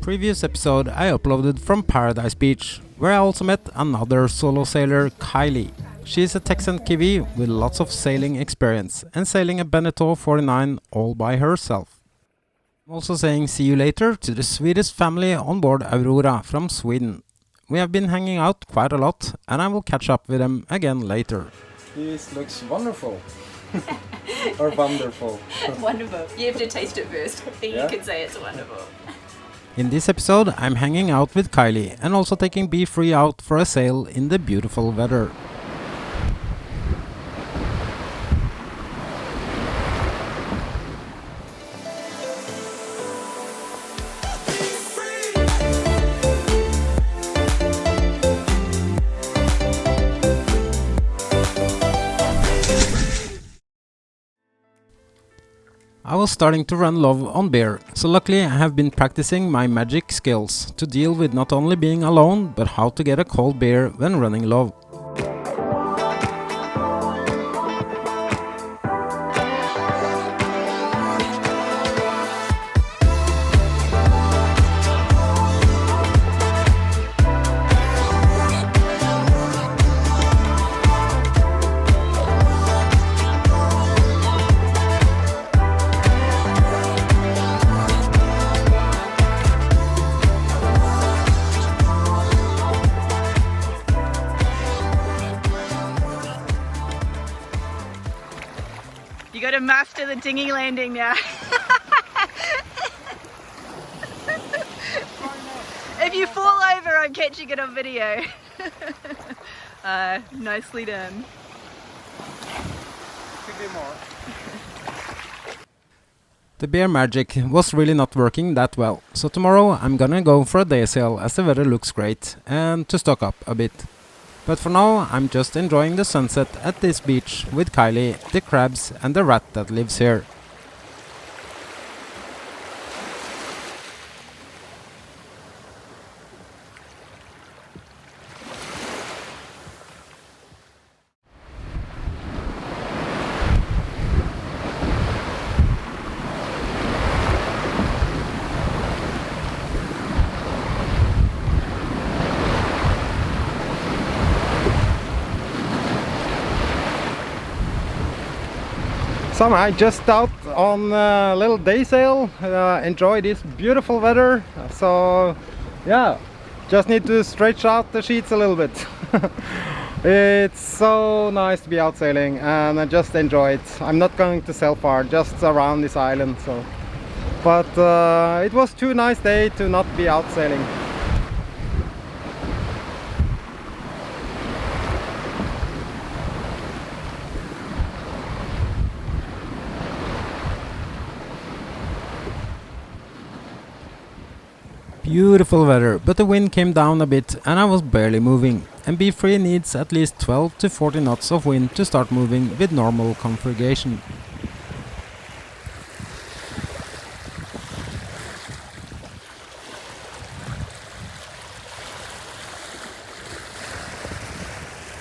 Previous episode I uploaded from Paradise Beach, where I also met another solo sailor, Kylie. She is a Texan Kiwi with lots of sailing experience and sailing a Beneteau 49 all by herself. I'm also saying see you later to the Swedish family on board Aurora from Sweden. We have been hanging out quite a lot and I will catch up with them again later. This looks wonderful. Or wonderful. Wonderful. You have to taste it first, then you can say it's wonderful. In this episode I'm hanging out with Kylie and also taking B3 out for a sail in the beautiful weather. I was starting to run low on beer, so luckily I have been practicing my magic skills to deal with not only being alone, but how to get a cold beer when running low. You got to master the dinghy landing now. If you fall over, I'm catching it on video. Nicely done. The beer magic was really not working that well, so tomorrow I'm gonna go for a day sail as the weather looks great and to stock up a bit. But for now I'm just enjoying the sunset at this beach with Kylie, the crabs and the rat that lives here. So I just out on a little day sail, enjoy this beautiful weather, so yeah, just need to stretch out the sheets a little bit. It's so nice to be out sailing and I just enjoy it. I'm not going to sail far, just around this island, so. But it was too nice day to not be out sailing. Beautiful weather, but the wind came down a bit and I was barely moving. And B3 needs at least 12 to 40 knots of wind to start moving with normal configuration.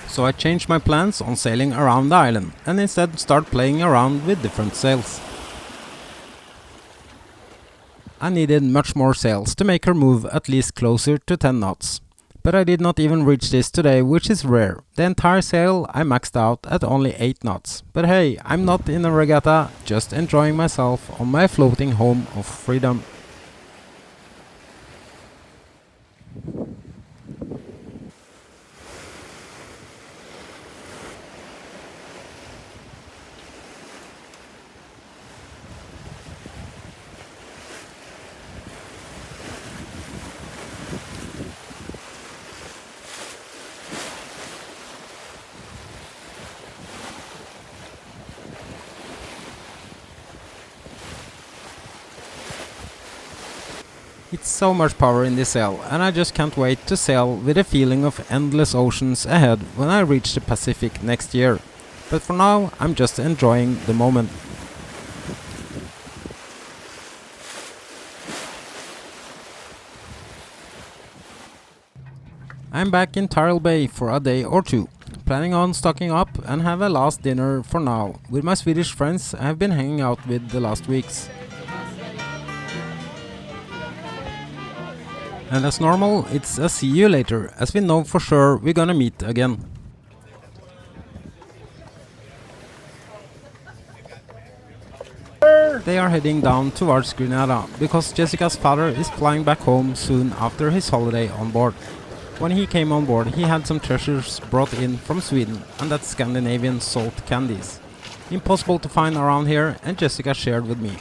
So I changed my plans on sailing around the island and instead start playing around with different sails. I needed much more sails to make her move at least closer to 10 knots. But I did not even reach this today, which is rare. The entire sail I maxed out at only 8 knots. But hey, I'm not in a regatta, just enjoying myself on my floating home of freedom. It's so much power in this sail, and I just can't wait to sail with a feeling of endless oceans ahead when I reach the Pacific next year. But for now, I'm just enjoying the moment. I'm back in Tarle Bay for a day or two, planning on stocking up and have a last dinner for now with my Swedish friends I have been hanging out with the last weeks. And as normal, it's a see you later, as we know for sure we're gonna meet again. They are heading down towards Grenada, because Jessica's father is flying back home soon after his holiday on board. When he came on board, he had some treasures brought in from Sweden, and that's Scandinavian salt candies. Impossible to find around here, and Jessica shared with me.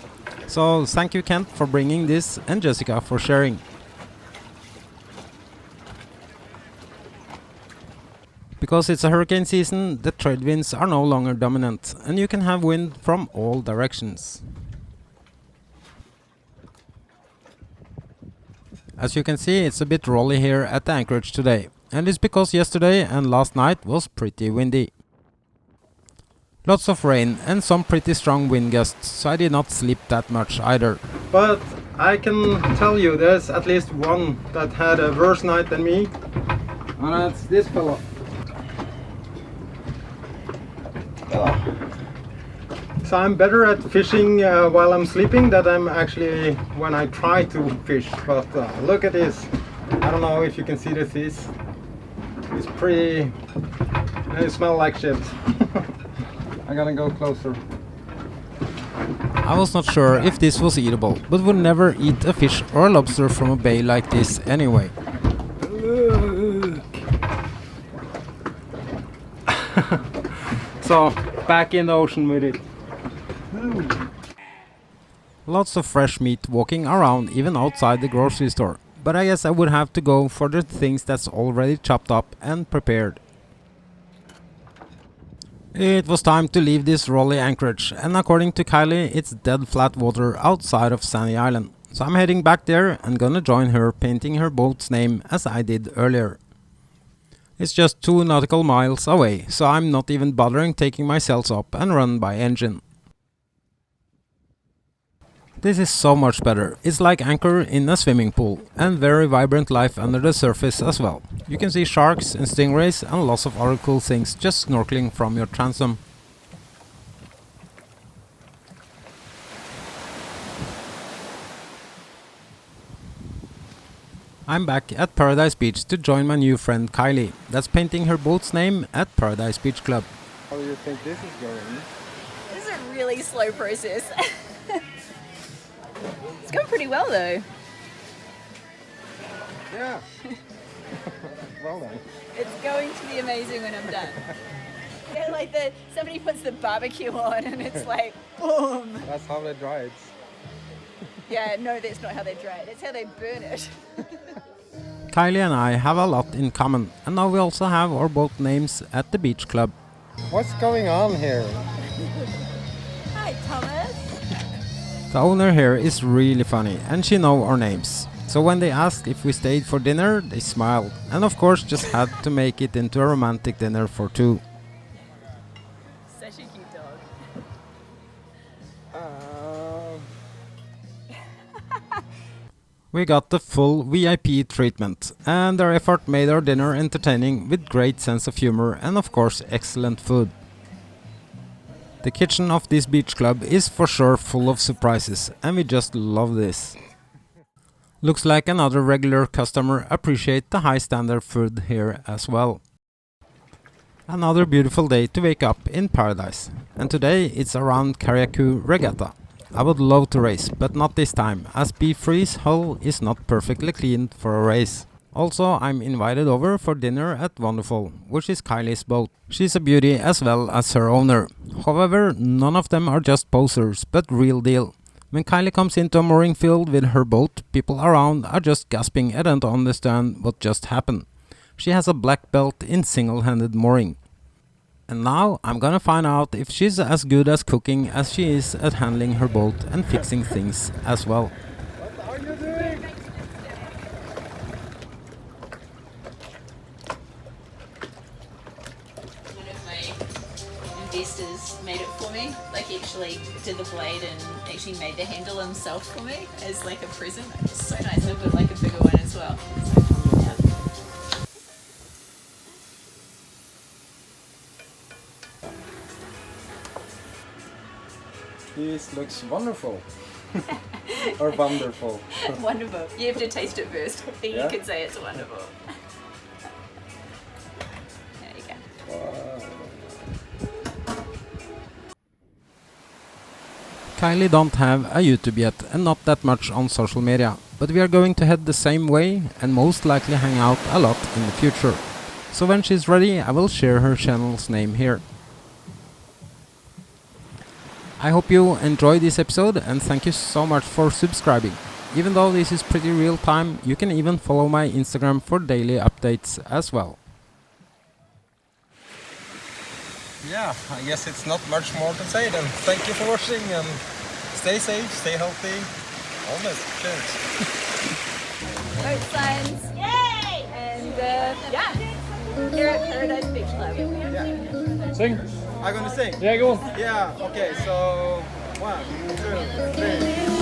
So thank you, Kent, for bringing this, and Jessica for sharing. Because it's a hurricane season, the trade winds are no longer dominant, and you can have wind from all directions. As you can see, it's a bit rolly here at the anchorage today, and it's because yesterday and last night was pretty windy. Lots of rain and some pretty strong wind gusts, so I did not sleep that much either. But I can tell you there's at least one that had a worse night than me, and that's this fellow. So I'm better at fishing while I'm sleeping than I'm actually when I try to fish. But look at this. I don't know if you can see the fish. It's pretty... They smell like shit. I gotta go closer. I was not sure if this was eatable, but would never eat a fish or a lobster from a bay like this anyway. So, back in the ocean with it. Lots of fresh meat walking around even outside the grocery store, but I guess I would have to go for the things that's already chopped up and prepared. It was time to leave this rolly anchorage, and according to Kylie, it's dead flat water outside of Sandy Island. So I'm heading back there and gonna join her painting her boat's name as I did earlier. It's just 2 nautical miles away, so I'm not even bothering taking my sails up and run by engine. This is so much better. It's like anchor in a swimming pool, and very vibrant life under the surface as well. You can see sharks and stingrays and lots of other cool things just snorkeling from your transom. I'm back at Paradise Beach to join my new friend Kylie, that's painting her boat's name at Paradise Beach Club. How do you think this is going? This is a really slow process. It's going pretty well though. Yeah. Well done. It's going to be amazing when I'm done. Yeah, like somebody puts the barbecue on and it's like, boom. That's how they dry it. Yeah, no, that's not how they dry it. That's how they burn it. Kylie and I have a lot in common, and now we also have our boat names at the beach club. What's going on here? Hi, Thomas. The owner here is really funny, and she knows our names. So when they asked if we stayed for dinner, they smiled, and of course just had to make it into a romantic dinner for 2. Such a cute dog. We got the full VIP treatment, and their effort made our dinner entertaining with great sense of humor and of course excellent food. The kitchen of this beach club is for sure full of surprises, and we just love this. Looks like another regular customer appreciate the high standard food here as well. Another beautiful day to wake up in paradise, and today it's around Carriacou Regatta. I would love to race, but not this time, as B3's hull is not perfectly cleaned for a race. Also, I'm invited over for dinner at Wonderful, which is Kylie's boat. She's a beauty as well as her owner. However, none of them are just posers, but real deal. When Kylie comes into a mooring field with her boat, people around are just gasping and don't understand what just happened. She has a black belt in single-handed mooring. And now I'm gonna find out if she's as good at cooking as she is at handling her boat and fixing things as well. What are you doing? One of my investors made it for me. Like he actually did the blade and actually made the handle himself for me as like a present. It's so nice. I've got like a bigger one as well. So, yeah. This looks wonderful. Or wonderful? Wonderful. You have to taste it first, then Yeah? you can say it's wonderful. There you go. Kylie don't have a YouTube yet and not that much on social media, but we are going to head the same way and most likely hang out a lot in the future. So when she's ready, I will share her channel's name here. I hope you enjoyed this episode and thank you so much for subscribing. Even though this is pretty real time, you can even follow my Instagram for daily updates as well. Yeah, I guess it's not much more to say then. Thank you for watching and stay safe, stay healthy. All this. Cheers. Boat signs. Yay! And yeah, here at Paradise Beach Club. Sing. I'm gonna sing. Yeah, go. Yeah, okay, so 1, 2, 3.